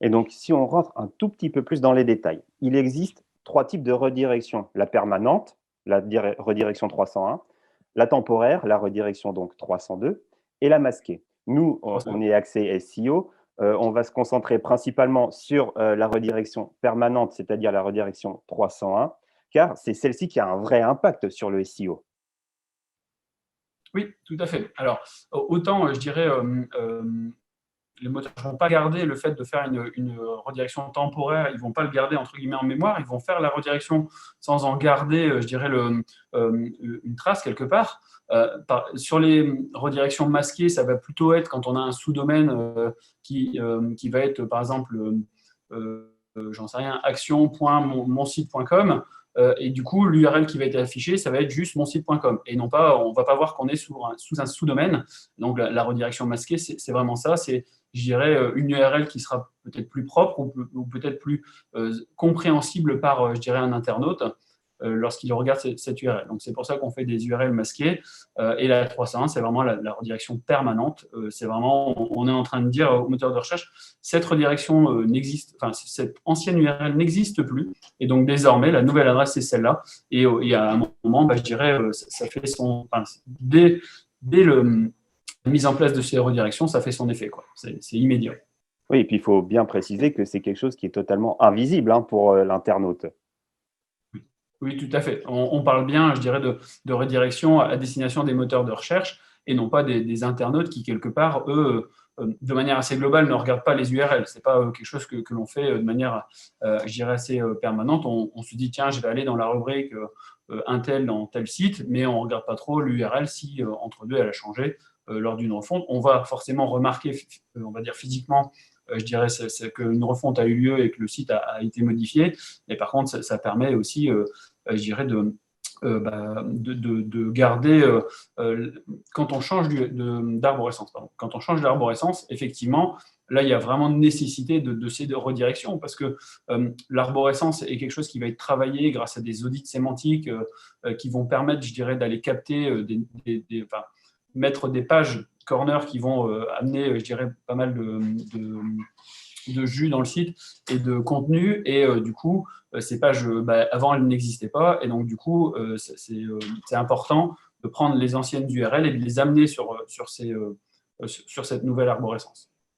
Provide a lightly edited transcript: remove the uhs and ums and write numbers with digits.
Et donc, si on rentre un tout petit peu plus dans les détails, il existe trois types de redirection. La permanente, la redirection 301, la temporaire, la redirection donc 302, et la masquée. Nous, on est axé SEO, on va se concentrer principalement sur la redirection permanente, c'est-à-dire la redirection 301, car c'est celle-ci qui a un vrai impact sur le SEO. Oui, tout à fait. Alors, autant, je dirais, les moteurs ne vont pas garder le fait de faire une redirection temporaire, ils ne vont pas le garder entre guillemets en mémoire, ils vont faire la redirection sans en garder, je dirais, une trace quelque part. Sur les redirections masquées, ça va plutôt être quand on a un sous-domaine qui va être, par exemple, j'en sais rien, action.monsite.com. Et du coup, l'URL qui va être affichée, ça va être juste monsite.com. Et non pas, on ne va pas voir qu'on est sous un sous-domaine. Donc, la redirection masquée, c'est vraiment ça. C'est, je dirais, une URL qui sera peut-être plus propre ou peut-être plus compréhensible par, je dirais, un internaute lorsqu'il regarde cette URL. Donc, c'est pour ça qu'on fait des URL masquées. Et la 301, c'est vraiment la redirection permanente. C'est vraiment, on est en train de dire au moteur de recherche, cette redirection n'existe, enfin, cette ancienne URL n'existe plus. Et donc, désormais, la nouvelle adresse, c'est celle-là. Et à un moment, bah, je dirais, ça fait son. Enfin, dès la mise en place de ces redirections, ça fait son effet, quoi. C'est immédiat. Oui, et puis il faut bien préciser que c'est quelque chose qui est totalement invisible pour l'internaute. Oui, tout à fait. On parle bien, je dirais, de redirection à destination des moteurs de recherche et non pas des internautes qui, quelque part, eux, de manière assez globale, ne regardent pas les URL. Ce n'est pas quelque chose que l'on fait de manière, je dirais, assez permanente. On se dit, tiens, je vais aller dans la rubrique un tel dans tel site, mais on ne regarde pas trop l'URL si, entre deux, elle a changé lors d'une refonte. On va forcément remarquer, on va dire physiquement, je dirais, qu'une refonte a eu lieu et que le site a été modifié. Et par contre, ça permet aussi je dirais, de garder, quand on change d'arborescence, quand on change d'arborescence, effectivement, là, il y a vraiment nécessité de ces redirections parce que l'arborescence est quelque chose qui va être travaillé grâce à des audits sémantiques qui vont permettre, je dirais, d'aller capter, enfin, mettre des pages corner qui vont amener, je dirais, pas mal de jus dans le site et de contenu. Et du coup, ces pages, avant, elles n'existaient pas. Et donc, du coup, c'est important de prendre les anciennes URL et de les amener sur cette nouvelle arborescence.